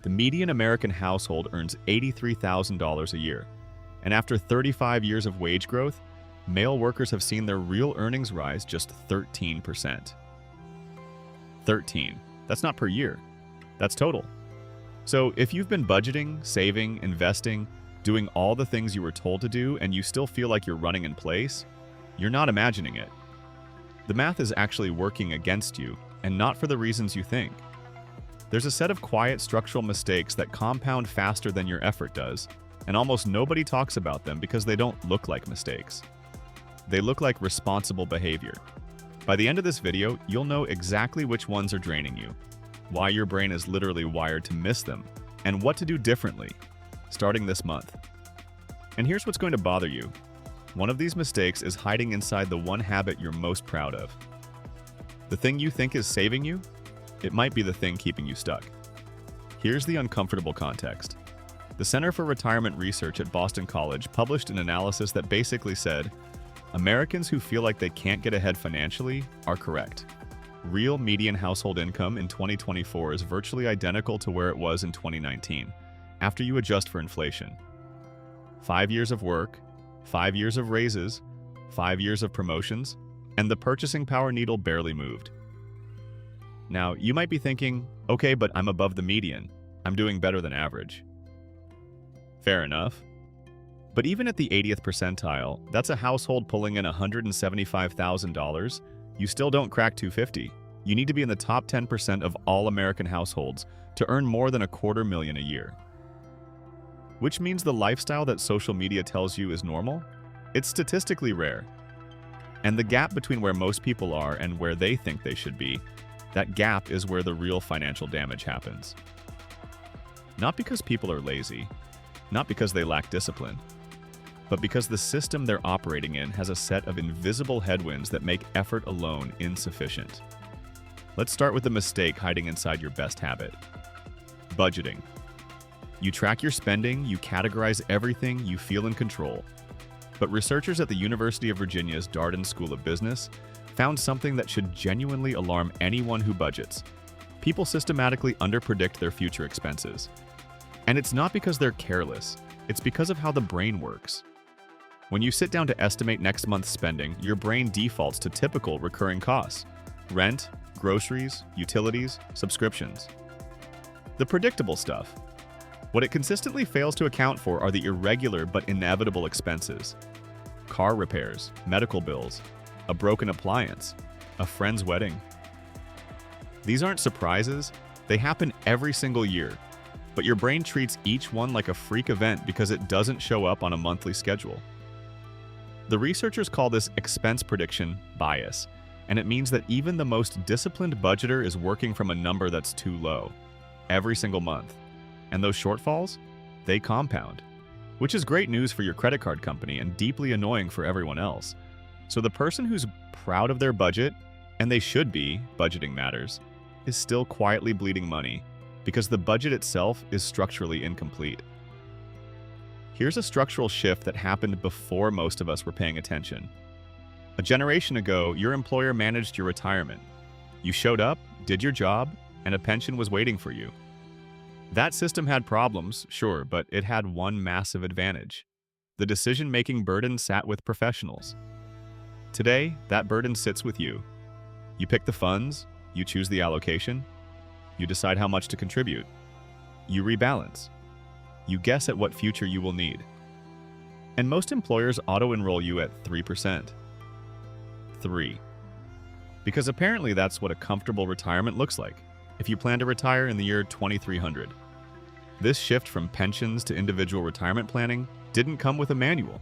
The median American household earns $83,000 a year, and after 35 years of wage growth, male workers have seen their real earnings rise just 13%. 13. That's not per year. That's total. So if you've been budgeting, saving, investing, doing all the things you were told to do, and you still feel like you're running in place, you're not imagining it. The math is actually working against you, and not for the reasons you think. There's a set of quiet structural mistakes that compound faster than your effort does, and almost nobody talks about them because they don't look like mistakes. They look like responsible behavior. By the end of this video, you'll know exactly which ones are draining you, why your brain is literally wired to miss them, and what to do differently, starting this month. And here's what's going to bother you. One of these mistakes is hiding inside the one habit you're most proud of. The thing you think is saving you, it might be the thing keeping you stuck. Here's the uncomfortable context. The Center for Retirement Research at Boston College published an analysis that basically said, Americans who feel like they can't get ahead financially are correct. Real median household income in 2024 is virtually identical to where it was in 2019, after you adjust for inflation. 5 years of work, 5 years of raises, 5 years of promotions, and the purchasing power needle barely moved. Now, you might be thinking, okay, but I'm above the median. I'm doing better than average. Fair enough. But even at the 80th percentile, that's a household pulling in $175,000. You still don't crack 250. You need to be in the top 10% of all American households to earn more than $250,000 a year. Which means the lifestyle that social media tells you is normal? It's statistically rare. And the gap between where most people are and where they think they should be, that gap is where the real financial damage happens. Not because people are lazy, not because they lack discipline, but because the system they're operating in has a set of invisible headwinds that make effort alone insufficient. Let's start with the mistake hiding inside your best habit: budgeting. You track your spending, you categorize everything, you feel in control. But researchers at the University of Virginia's Darden School of Business found something that should genuinely alarm anyone who budgets. People systematically underpredict their future expenses. And it's not because they're careless, it's because of how the brain works. When you sit down to estimate next month's spending, your brain defaults to typical recurring costs: rent, groceries, utilities, subscriptions. The predictable stuff. What it consistently fails to account for are the irregular but inevitable expenses. Car repairs, medical bills, a broken appliance, a friend's wedding. These aren't surprises, they happen every single year, but your brain treats each one like a freak event because it doesn't show up on a monthly schedule. The researchers call this expense prediction bias, and it means that even the most disciplined budgeter is working from a number that's too low every single month. And those shortfalls, they compound, which is great news for your credit card company and deeply annoying for everyone else. So the person who's proud of their budget, and they should be, budgeting matters, is still quietly bleeding money because the budget itself is structurally incomplete. Here's a structural shift that happened before most of us were paying attention. A generation ago, your employer managed your retirement. You showed up, did your job, and a pension was waiting for you. That system had problems, sure, but it had one massive advantage. The decision-making burden sat with professionals. Today, that burden sits with you. You pick the funds, you choose the allocation, you decide how much to contribute. You rebalance. You guess at what future you will need. And most employers auto-enroll you at 3%. 3. Because apparently that's what a comfortable retirement looks like, if you plan to retire in the year 2300. This shift from pensions to individual retirement planning didn't come with a manual.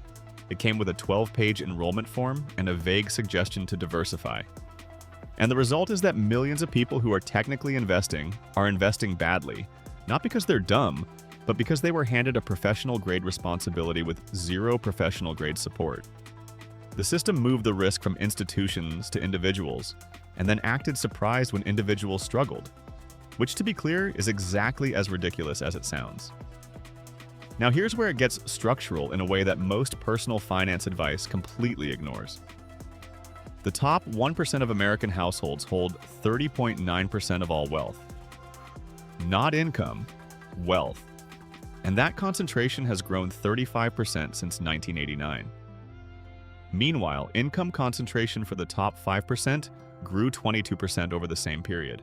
It came with a 12-page enrollment form and a vague suggestion to diversify. And the result is that millions of people who are technically investing are investing badly, not because they're dumb, but because they were handed a professional-grade responsibility with zero professional-grade support. The system moved the risk from institutions to individuals, and then acted surprised when individuals struggled, which, to be clear, is exactly as ridiculous as it sounds. Now here's where it gets structural in a way that most personal finance advice completely ignores. The top 1% of American households hold 30.9% of all wealth. Not income, wealth. And that concentration has grown 35% since 1989. Meanwhile, income concentration for the top 5% grew 22% over the same period.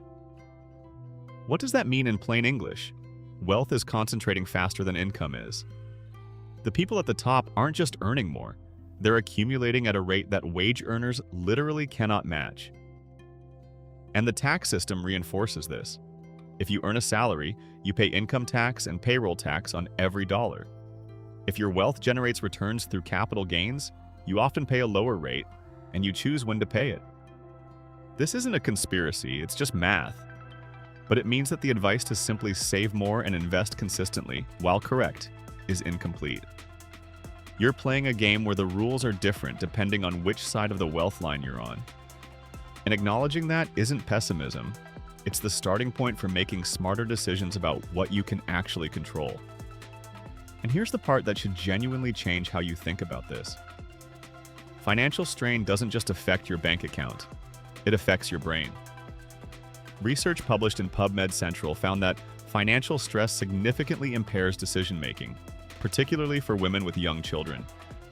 What does that mean in plain English? Wealth is concentrating faster than income is. The people at the top aren't just earning more, they're accumulating at a rate that wage earners literally cannot match. And the tax system reinforces this. If you earn a salary, you pay income tax and payroll tax on every dollar. If your wealth generates returns through capital gains, you often pay a lower rate, and you choose when to pay it. This isn't a conspiracy, it's just math. But it means that the advice to simply save more and invest consistently, while correct, is incomplete. You're playing a game where the rules are different depending on which side of the wealth line you're on. And acknowledging that isn't pessimism. It's the starting point for making smarter decisions about what you can actually control. And here's the part that should genuinely change how you think about this. Financial strain doesn't just affect your bank account, it affects your brain. Research published in PubMed Central found that financial stress significantly impairs decision-making, particularly for women with young children,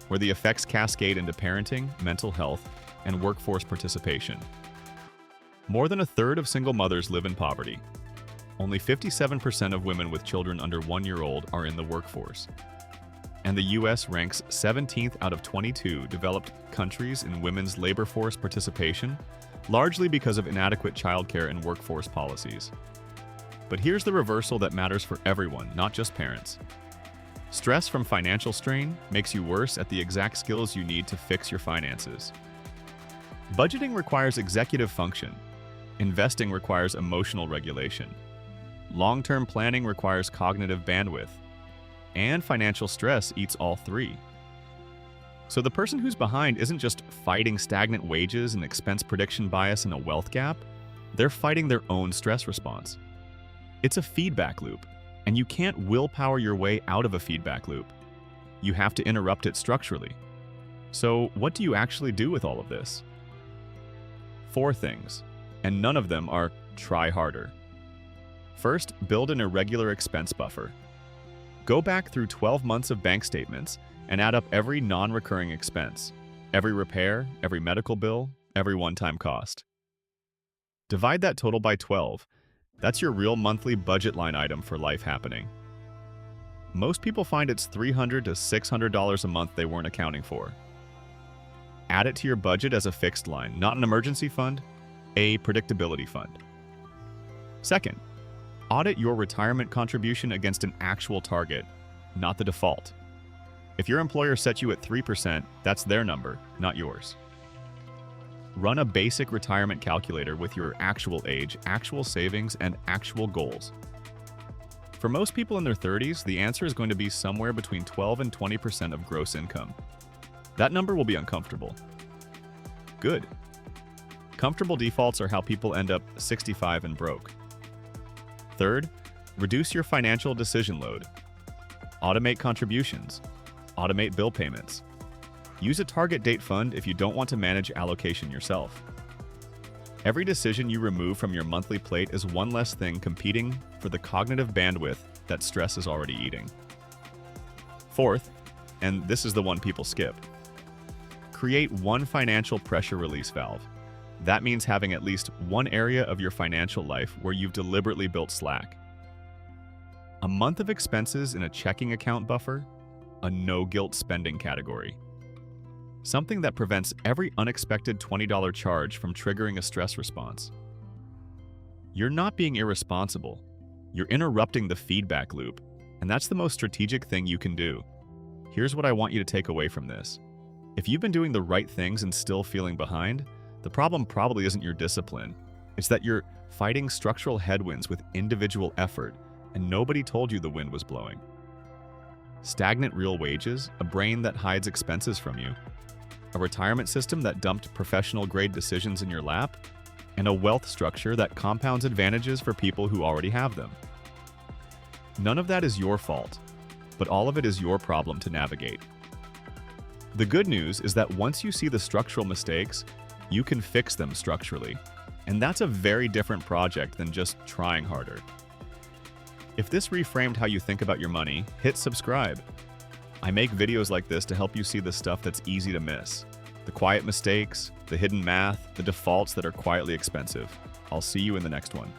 where the effects cascade into parenting, mental health, and workforce participation. More than a third of single mothers live in poverty. Only 57% of women with children under 1 year old are in the workforce. And the US ranks 17th out of 22 developed countries in women's labor force participation, largely because of inadequate childcare and workforce policies. But here's the reversal that matters for everyone, not just parents. Stress from financial strain makes you worse at the exact skills you need to fix your finances. Budgeting requires executive function. Investing requires emotional regulation. Long-term planning requires cognitive bandwidth. And financial stress eats all three. So the person who's behind isn't just fighting stagnant wages and expense prediction bias and a wealth gap, they're fighting their own stress response. It's a feedback loop, and you can't willpower your way out of a feedback loop. You have to interrupt it structurally. So what do you actually do with all of this? 4 things, and none of them are try harder. First, build an irregular expense buffer. Go back through 12 months of bank statements and add up every non-recurring expense, every repair, every medical bill, every one-time cost. Divide that total by 12. That's your real monthly budget line item for life happening. Most people find it's $300 to $600 a month they weren't accounting for. Add it to your budget as a fixed line, not an emergency fund, a predictability fund. Second, audit your retirement contribution against an actual target, not the default. If your employer set you at 3%, that's their number, not yours. Run a basic retirement calculator with your actual age, actual savings, and actual goals. For most people in their 30s, the answer is going to be somewhere between 12 and 20% of gross income. That number will be uncomfortable. Good. Comfortable defaults are how people end up 65 and broke. Third, reduce your financial decision load. Automate contributions. Automate bill payments. Use a target date fund if you don't want to manage allocation yourself. Every decision you remove from your monthly plate is one less thing competing for the cognitive bandwidth that stress is already eating. Fourth, and this is the one people skip, create one financial pressure release valve. That means having at least one area of your financial life where you've deliberately built slack. A month of expenses in a checking account buffer, a no-guilt spending category. Something that prevents every unexpected $20 charge from triggering a stress response. You're not being irresponsible. You're interrupting the feedback loop, and that's the most strategic thing you can do. Here's what I want you to take away from this. If you've been doing the right things and still feeling behind, the problem probably isn't your discipline. It's that you're fighting structural headwinds with individual effort, and nobody told you the wind was blowing. Stagnant real wages, a brain that hides expenses from you, a retirement system that dumped professional-grade decisions in your lap, and a wealth structure that compounds advantages for people who already have them. None of that is your fault, but all of it is your problem to navigate. The good news is that once you see the structural mistakes, you can fix them structurally, and that's a very different project than just trying harder. If this reframed how you think about your money, hit subscribe. I make videos like this to help you see the stuff that's easy to miss. The quiet mistakes, the hidden math, the defaults that are quietly expensive. I'll see you in the next one.